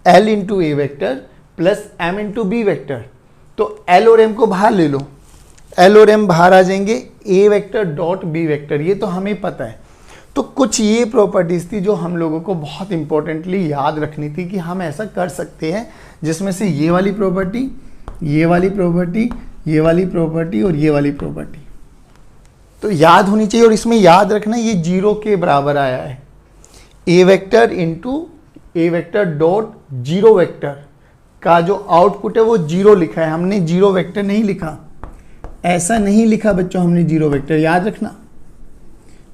l into A vector plus m into B vector, तो l और m को बाहर ले लो, l और m बाहर आ जाएंगे, a vector dot b vector, ये तो हमें पता है। तो कुछ ये प्रॉपर्टीज थी जो हम लोगों को बहुत इंपॉर्टेंटली याद रखनी थी कि हम ऐसा कर सकते हैं, जिसमें से ये वाली प्रॉपर्टी, ये वाली प्रॉपर्टी, ये वाली प्रॉपर्टी और ये वाली प्रॉपर्टी तो याद होनी चाहिए। और इसमें याद रखना ये जीरो के बराबर आया है, ए vector into A vector dot zero vector का जो आउटपुट है वो जीरो लिखा है, हमने जीरो वेक्टर नहीं लिखा, ऐसा नहीं लिखा बच्चों हमने जीरो वेक्टर, याद रखना,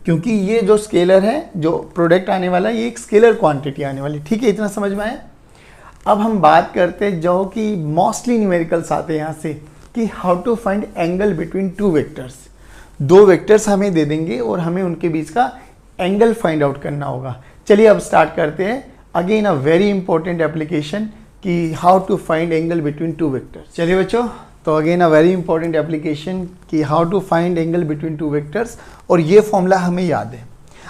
क्योंकि ये जो स्केलर है, जो प्रोडक्ट आने वाला है, ये एक स्केलर क्वांटिटी आने वाली, ठीक है। इतना समझ में आया। अब हम बात करते हैं जो कि मोस्टली न्यूमेरिकल्स आते हैं यहाँ से, कि how to find angle between two vectors. दो वेक्टर्स हमें दे देंगे और हमें उनके बीच का एंगल फाइंड आउट करना होगा। चलिए अब स्टार्ट करते हैं। Again a very important application कि how to find angle between two vectors. चलिए बच्चों, तो again a very important application कि how to find angle between two vectors, और ये फॉर्मूला हमें याद है।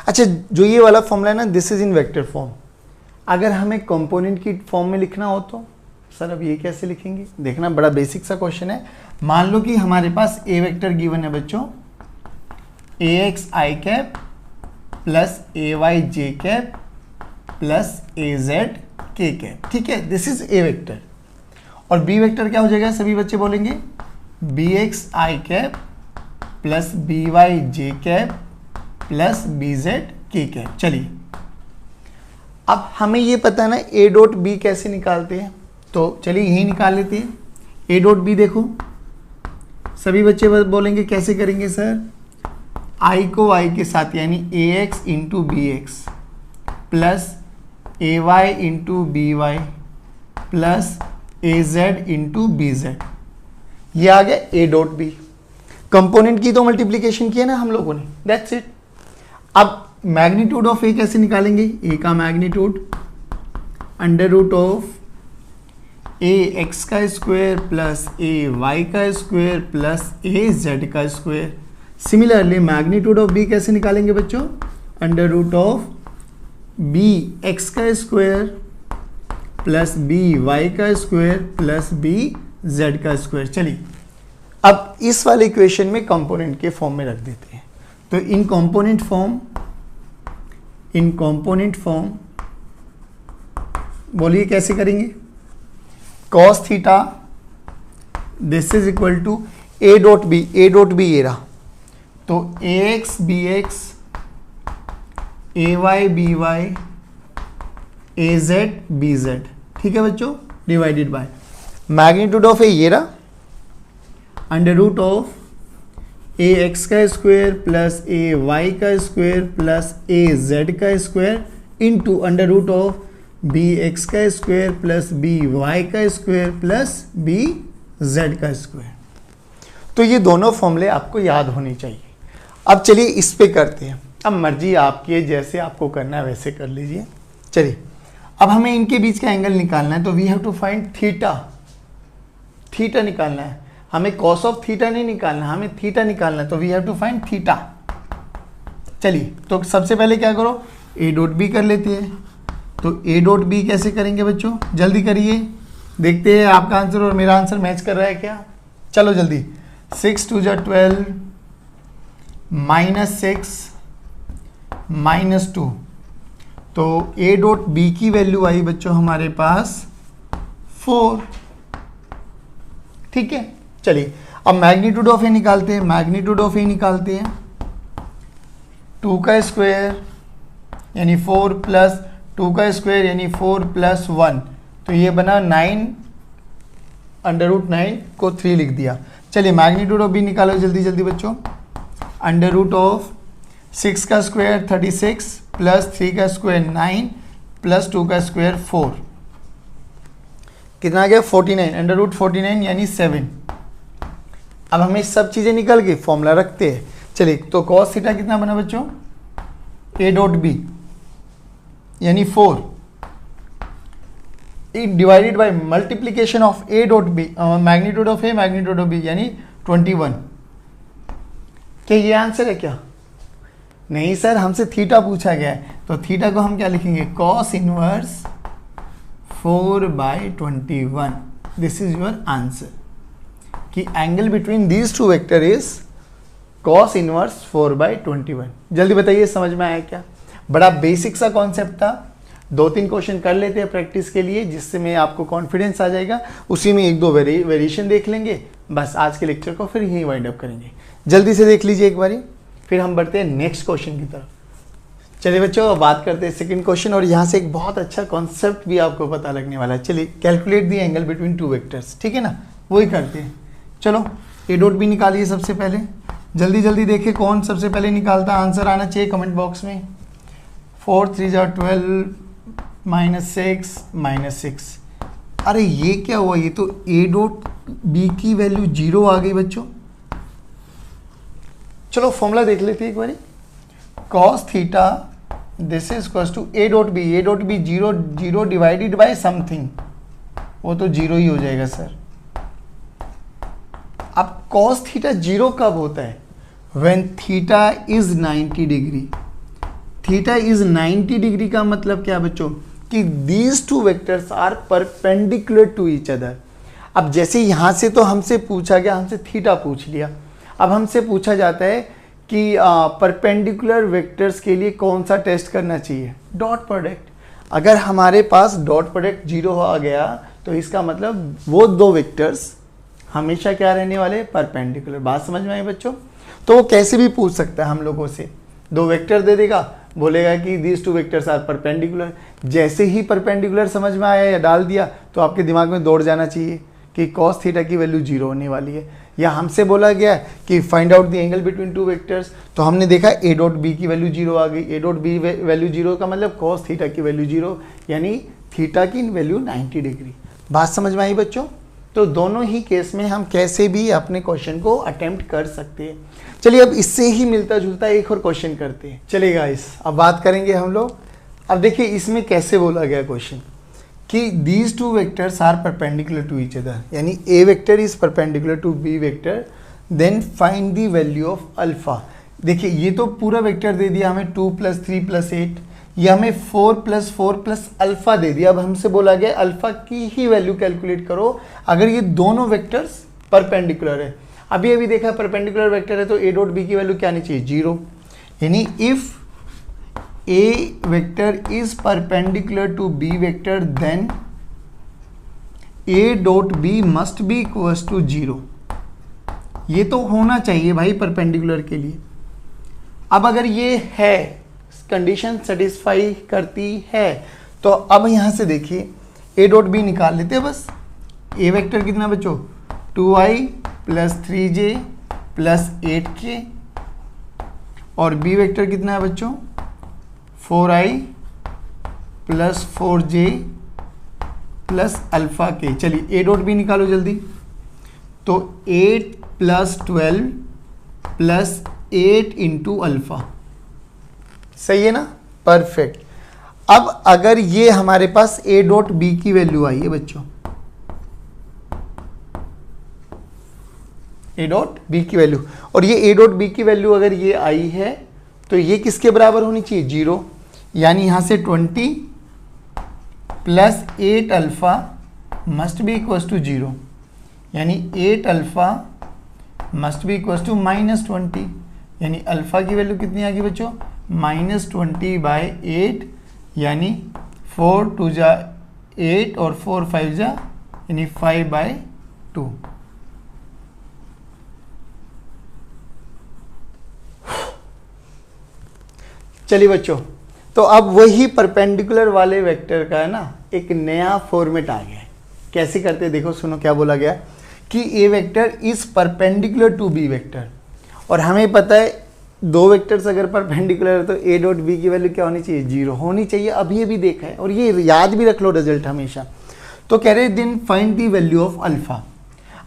अच्छा, जो ये वाला फॉर्मूला है ना, this is in vector form. अगर हमें कंपोनेंट की फॉर्म में लिखना हो तो सर अब ये कैसे लिखेंगे, देखना, बड़ा बेसिक सा क्वेश्चन है। मान लो कि हमारे पास ए वेक्टर गिवन है बच्चों, ए x I cap plus A Y J cap plus A Z K cap, ठीक है, दिस इज ए वेक्टर। और बी वेक्टर क्या हो जाएगा, सभी बच्चे बोलेंगे B X I cap plus B Y J cap plus B Z K cap. चलिए अब हमें ये पता है ना ए डॉट बी कैसे निकालते हैं, तो चलिए यही निकाल लेते हैं। ए डॉट बी देखो, सभी बच्चे बोलेंगे कैसे करेंगे सर, आई को आई के साथ, यानी A X into B X plus A Y into B Y plus A Z into B Z, ये आ गया ए डॉट बी। कंपोनेंट की तो मल्टीप्लीकेशन किया ना हम लोगों ने, दैट्स इट। अब मैग्नीट्यूड ऑफ ए कैसे निकालेंगे, ए का magnitude under root of A X का स्क्वायर प्लस ए वाई का स्क्वायर प्लस ए जेड का square. Similarly magnitude of B कैसे निकालेंगे बच्चों, under root of B X का स्क्वायर प्लस बी वाई का स्क्वायर प्लस बी जेड का square. चलिए अब इस वाले इक्वेशन में कंपोनेंट के फॉर्म में रख देते हैं। तो इन कंपोनेंट फॉर्म बोलिए कैसे करेंगे, cos theta this is equal to A dot B, A dot B ये रहा, तो A X B X A Y B Y A Z B Z, ठीक है बच्चों, divided by magnitude of A ये रहा, under root of A X का square plus A Y का स्क्वायर प्लस ए जेड का square into under root of B X का square plus B Y का स्क्वायर प्लस बी जेड का square. तो ये दोनों फॉर्मूले आपको याद होने चाहिए। अब चलिए इस पे करते हैं, अब मर्जी आपकी है, जैसे आपको करना है वैसे कर लीजिए। चलिए अब हमें इनके बीच का एंगल निकालना है, तो we have to find theta, theta निकालना है हमें, कॉस ऑफ थीटा नहीं निकालना, हमें थीटा निकालना है, तो we have to find theta. चलिए तो सबसे पहले क्या करो, ए डॉट बी कर लेते हैं, तो ए डॉट बी कैसे करेंगे बच्चों, जल्दी करिए, देखते हैं आपका आंसर और मेरा आंसर मैच कर रहा है क्या। चलो जल्दी, 6 2 जा 12 -6 -2, तो ए डॉट बी की वैल्यू आई बच्चों हमारे पास 4। ठीक है, चलिए अब मैग्नीट्यूड ऑफ ए निकालते हैं। मैग्नीट्यूड ऑफ ए निकालते हैं, 2 का स्क्वायर यानी 4 प्लस 2 का स्क्वायर यानी 4 प्लस 1, तो ये बना 9, √9 को 3 लिख दिया। चलिए मैग्नीट्यूड ऑफ बी निकालो जल्दी जल्दी बच्चों। √6 का स्क्वायर 36 प्लस 3 का स्क्वायर 9 प्लस 2 का स्क्वायर 4, कितना आ गया 49, √49 यानी 7। अब हमें सब चीज़ें निकल गई, फॉर्मूला रखते हैं। चलिए तो cos थीटा कितना बना बच्चों, ए डॉट बी यानी 4 divided by multiplication of A dot B, magnitude of A magnitude of B यानी 21। क्या ये आंसर है क्या? नहीं सर, हमसे थीटा पूछा गया है, तो थीटा को हम क्या लिखेंगे, cos inverse 4/21। This is your answer कि angle between these two vector is cos inverse 4/21। जल्दी बताइए समझ में आया क्या? बड़ा बेसिक सा कॉन्सेप्ट था, 2-3 क्वेश्चन कर लेते हैं प्रैक्टिस के लिए, जिससे में आपको कॉन्फिडेंस आ जाएगा। उसी में 1-2 वेरिएशन देख लेंगे, बस आज के लेक्चर को फिर यहीं वाइंड अप करेंगे। जल्दी से देख लीजिए एक बारी, फिर हम बढ़ते हैं नेक्स्ट क्वेश्चन की तरफ। चलिए बच्चों, अब बात करते हैं सेकंड क्वेश्चन, और यहाँ से एक बहुत अच्छा कॉन्सेप्ट भी आपको पता लगने वाला है। चलिए calculate the angle between two vectors, ठीक है ना, वही करते हैं। चलो ए डॉट बी निकालिए सबसे पहले, जल्दी जल्दी देखिए कौन सबसे पहले निकालता, आंसर आना चाहिए कमेंट बॉक्स में। 4 3 जा 12 -6 -6। अरे ये क्या हुआ, ये तो ए डॉट बी की वैल्यू 0 आ गई बच्चों। चलो फॉर्मूला देख लेते हैं एक बारी। cos theta this is equals to A dot B 0 divided by something, वो तो 0 ही हो जाएगा सर। अब cos थीटा 0 कब होता है, when theta is 90 degree. Theta is 90 degree का मतलब क्या बच्चों, कि these two vectors are perpendicular to each other. अब जैसे यहां से तो हमसे पूछा गया, हमसे थीटा पूछ लिया, अब हमसे पूछा जाता है कि परपेंडिकुलर वेक्टर्स के लिए कौन सा टेस्ट करना चाहिए, डॉट प्रोडक्ट। अगर हमारे पास डॉट प्रोडक्ट 0 आ गया तो इसका मतलब वो दो वेक्टर्स हमेशा क्या रहने वाले, परपेंडिकुलर। बात समझ में आई बच्चों? तो वो कैसे भी पूछ सकता है हम लोगों से, 2 वेक्टर दे देगा, बोलेगा कि these two vectors are perpendicular. जैसे ही परपेंडिकुलर समझ में आया या डाल दिया तो आपके दिमाग में दौड़ जाना चाहिए कि cos थीटा की वैल्यू 0 होने वाली है। या हमसे बोला गया कि find out the angle between two vectors, तो हमने देखा ए डॉट बी की वैल्यू 0 आ गई। ए डॉट बी वैल्यू 0 का मतलब cos थीटा की वैल्यू 0, यानी थीटा की वैल्यू 90 डिग्री। बात समझ में आई बच्चों? तो दोनों ही केस में हम कैसे भी अपने क्वेश्चन को अटेम्प्ट कर सकते हैं। चलिए अब इससे ही मिलता जुलता एक और क्वेश्चन करते हैं। चलिए गाइस, अब बात करेंगे हम लोग। अब देखिए इसमें कैसे बोला गया क्वेश्चन कि these two vectors are perpendicular to each other, यानी A vector is perpendicular to B vector, then find the value of alpha. देखिए ये तो पूरा वेक्टर दे दिया हमें 2 + 3 + 8, ये हमें 4 + 4 + अल्फा दे दिया। अब हमसे बोला गया अल्फा की ही वैल्यू कैलकुलेट करो अगर ये दोनों वेक्टर्स परपेंडिकुलर है। अभी देखा परपेंडिकुलर वेक्टर है तो ए डॉट बी की वैल्यू क्या आनी चाहिए, 0। यानी if A vector is perpendicular to B vector then A dot B must be equals to 0। ये तो होना चाहिए भाई परपेंडिकुलर के लिए। अब अगर ये है, कंडीशन सेटिस्फाई करती है, तो अब यहां से देखिए ए डॉट बी निकाल लेते हैं बस। ए वेक्टर कितना बच्चों, 2i + 3j + 8k, और बी वेक्टर कितना है बच्चों, 4i + 4j + अल्फा k। चलिए ए डॉट बी निकालो जल्दी। तो 8 + 12 + 8 × अल्फा, सही है ना, परफेक्ट। अब अगर ये हमारे पास ए डॉट बी की वैल्यू आई है बच्चों, ए डॉट बी की वैल्यू, और ये ए डॉट बी की वैल्यू अगर ये आई है तो ये किसके बराबर होनी चाहिए, 0। यानी यहां से 20 plus 8 alpha must be equals to 0, यानी 8 alpha must be equals to -20, यानी अल्फा की वैल्यू कितनी आ गई बच्चों, -20/8, यानी 4 2 जा 8 और 4 5 जा यानी 5/2। चलिए बच्चों, तो अब वही परपेंडिकुलर वाले वेक्टर का है ना एक नया फॉर्मेट आ गया है। कैसे करते हैं देखो, सुनो क्या बोला गया कि A vector is perpendicular to B vector, और हमें पता है दो वेक्टर्स अगर परपेंडिकुलर है तो ए डॉट बी की वैल्यू क्या होनी चाहिए, 0 होनी चाहिए। अब ये भी देखा है और ये याद भी रख लो रिजल्ट हमेशा। तो कह रहे then find the value of alpha.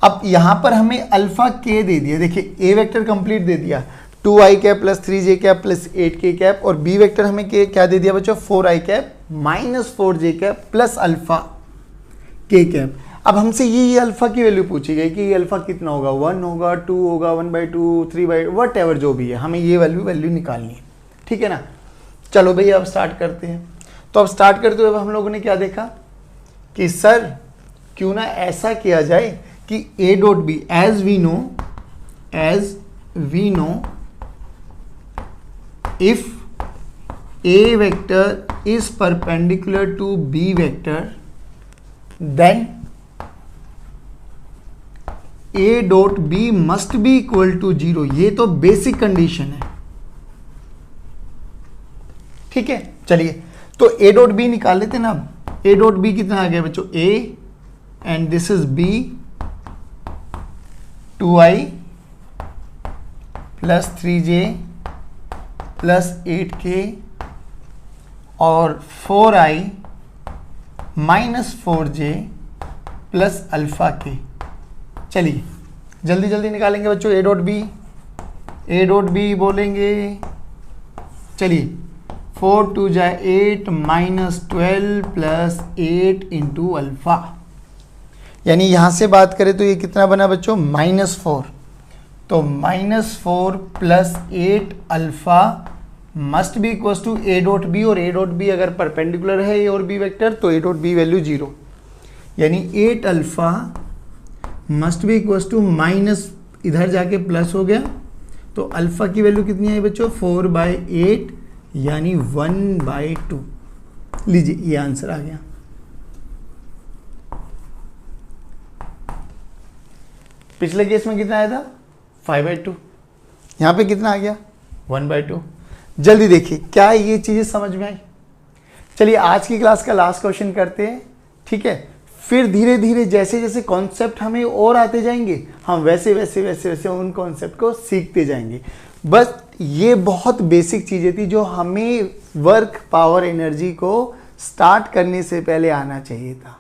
अब यहाँ पर हमें अल्फा के दे दिया, देखिए ए वेक्टर कंप्लीट दे दिया 2i cap plus 3j cap plus 8k cap, और बी वेक्टर हमें क्या दे दिया बच्चों, 4i cap minus 4j cap plus alpha k cap. अब हमसे ये अल्फा की वैल्यू पूछी गई कि ये अल्फा कितना होगा, 1 होगा, 2 होगा, 1/2, 3 वट एवर जो भी है, हमें ये वैल्यू निकालनी है। ठीक है ना। चलो भैया अब स्टार्ट करते हैं। तो अब स्टार्ट करते हुए हम लोगों ने क्या देखा कि सर क्यों ना ऐसा किया जाए कि A dot B as we know if a vector is perpendicular to b vector then a dot b must be equal to 0। ये तो बेसिक कंडीशन है। ठीक है, चलिए तो a डॉट b निकाल लेते ना। अब a डॉट b कितना आ गया बच्चों, a and this is b, 2i plus 3j plus 8k और 4i minus 4j plus alpha के। चलिए जल्दी जल्दी निकालेंगे बच्चों ए डॉट बी बोलेंगे। चलिए 4 2 जा 8 माइनस 12 प्लस 8 इंटू अल्फा, यानी यहां से बात करें तो ये कितना बना बच्चों, -4। तो -4 plus 8 alpha must be equals to A dot B, और ए डॉट बी अगर परपेंडिकुलर है ए और बी वेक्टर तो ए डॉट बी वैल्यू 0, यानी 8 alpha must be equals to minus, इधर जाके प्लस हो गया तो अल्फा की वैल्यू कितनी आई बच्चों, 4/8 यानी 1/2। लीजिए ये आंसर आ गया। पिछले केस में कितना आया था, 5/2, यहाँ पे कितना आ गया, 1/2। जल्दी देखिए क्या ये चीजें समझ में आई। चलिए आज की क्लास का लास्ट क्वेश्चन करते हैं। ठीक है, फिर धीरे धीरे जैसे जैसे कॉन्सेप्ट हमें और आते जाएंगे हम वैसे वैसे वैसे वैसे उन कॉन्सेप्ट को सीखते जाएंगे। बस ये बहुत बेसिक चीजें थी जो हमें वर्क पावर एनर्जी को स्टार्ट करने से पहले आना चाहिए था।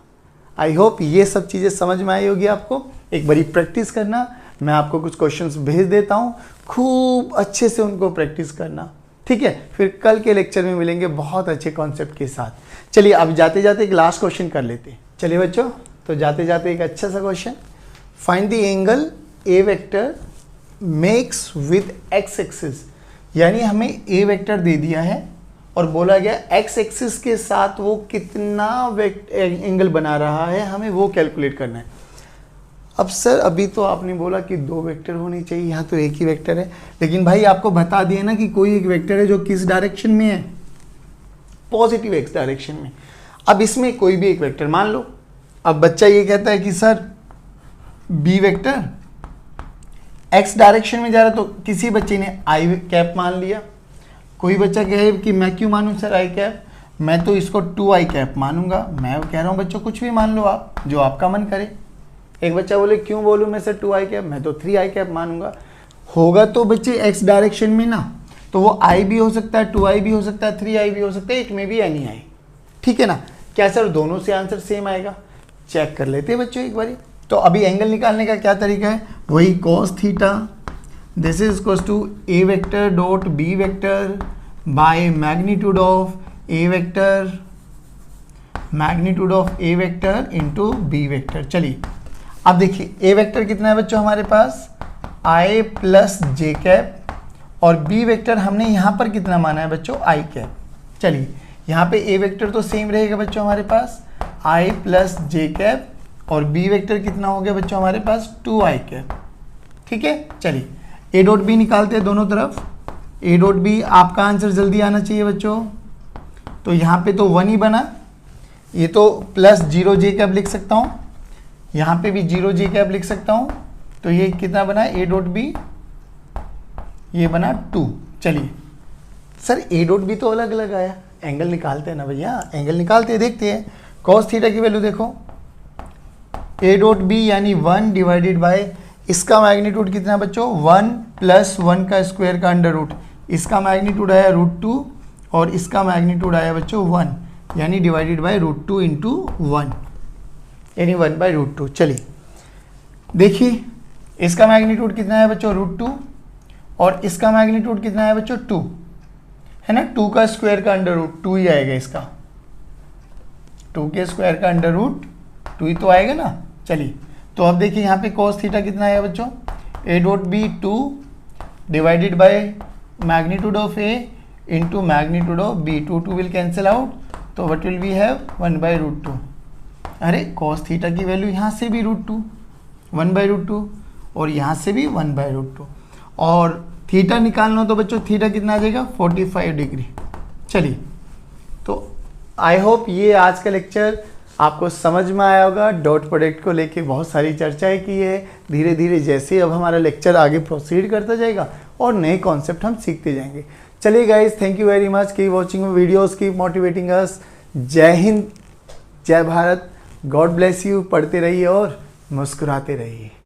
आई होप ये सब चीजें समझ में आई होगी आपको। एक बारी प्रैक्टिस करना, मैं आपको कुछ क्वेश्चंस भेज देता हूँ, खूब अच्छे से उनको प्रैक्टिस करना। ठीक है, फिर कल के लेक्चर में मिलेंगे बहुत अच्छे कॉन्सेप्ट के साथ। चलिए अब जाते जाते एक लास्ट क्वेश्चन कर लेते हैं। चलिए बच्चों, तो जाते जाते एक अच्छा सा question, find the angle A vector makes with x axis. यानी हमें ए वेक्टर दे दिया है और बोला गया एक्स एक्सिस के साथ वो कितना एंगल बना रहा है, हमें वो कैलकुलेट करना है। अब सर अभी तो आपने बोला कि 2 वेक्टर होने चाहिए, यहाँ तो एक ही वेक्टर है, लेकिन भाई आपको बता दिया ना कि कोई एक वेक्टर है जो किस डायरेक्शन में है, पॉजिटिव एक्स डायरेक्शन में। अब इसमें कोई भी एक वेक्टर मान लो। अब बच्चा ये कहता है कि sir B vector X direction में जा रहा है, तो किसी बच्चे ने आई कैप मान लिया। कोई बच्चा कहे कि मैं क्यों मानूं सर आई कैप, मैं तो इसको 2i कैप मानूंगा। मैं कह रहा हूँ बच्चों कुछ भी मान लो आप, जो आपका मन करे। एक बच्चा बोले क्यों बोलूँ मैं सर 2i कैप, मैं तो 3i कैप मानूंगा। होगा तो बच्चे एक्स डायरेक्शन में ना, तो वो i भी हो सकता है, 2i भी हो सकता है, 3i भी हो सकता है, एक में भी एनी आई। ठीक है ना। क्या सर दोनों से आंसर सेम आएगा, चेक कर लेते हैं बच्चों एक बारी। तो अभी एंगल निकालने का क्या तरीका है, वही cos theta this is equals to A vector dot B vector by magnitude of A vector into B vector. चलिए अब देखिए ए वेक्टर कितना है बच्चों हमारे पास, i प्लस जे कैप, और बी वेक्टर हमने यहाँ पर कितना माना है बच्चों, i कैप। चलिए यहाँ पे ए वेक्टर तो सेम रहेगा बच्चों हमारे पास i प्लस जे कैप, और बी वेक्टर कितना हो गया बच्चों हमारे पास 2i कैप। ठीक है, चलिए ए डॉट बी निकालते हैं दोनों तरफ। ए डॉट बी आपका आंसर जल्दी आना चाहिए बच्चों। तो यहाँ पे तो 1 ही बना, ये तो प्लस 0 जे कैप लिख सकता हूँ, यहाँ पे भी 0 जे कैप लिख सकता हूँ। तो ये कितना बना ए डॉट बी, ये बना 2। चलिए सर ए डॉट बी तो अलग अलग आया, एंगल निकालते हैं ना भैया, एंगल निकालते हैं, देखते हैं। कॉस थीटा की वैल्यू देखो, ए डॉट बी यानी 1 डिवाइडेड बाय इसका मैग्नीट्यूड कितना बच्चों 1 प्लस 1 का स्क्वायर का अंडर रूट, इसका मैग्नीट्यूड आया √2 और इसका मैग्नीट्यूड आया बच्चों 1, यानी डिवाइडेड बाय √2 इंटू 1 यानी 1/√2। चलिए देखिए इसका मैग्नीट्यूड कितना है बच्चों √2 और इसका मैग्नीट्यूड कितना है बच्चों 2 है ना, 2 का स्क्वायर का अंडर रूट 2 ही आएगा, इसका 2 के स्क्वायर का अंडर रूट 2 ही तो आएगा ना। चलिए तो अब देखिए यहाँ पे cos थीटा कितना आया बच्चों, A dot B 2 divided by magnitude of A into magnitude of B, 2 will cancel out, तो व्हाट विल वी हैव 1/√2। अरे cos थीटा की वैल्यू यहाँ से भी √2 1/√2 और यहाँ से भी 1/√2, और थीटा निकालना हो तो बच्चों थीटा कितना आ जाएगा 45 डिग्री। चलिए तो आई होप ये आज का लेक्चर आपको समझ में आया होगा। डॉट प्रोडक्ट को लेके बहुत सारी चर्चाएं की है, धीरे धीरे जैसे अब हमारा लेक्चर आगे प्रोसीड करता जाएगा और नए कॉन्सेप्ट हम सीखते जाएंगे। चलिए guys, thank you very much, keep watching videos, keep motivating अस। जय हिंद, जय भारत, गॉड ब्लेस यू। पढ़ते रहिए और मुस्कुराते रहिए।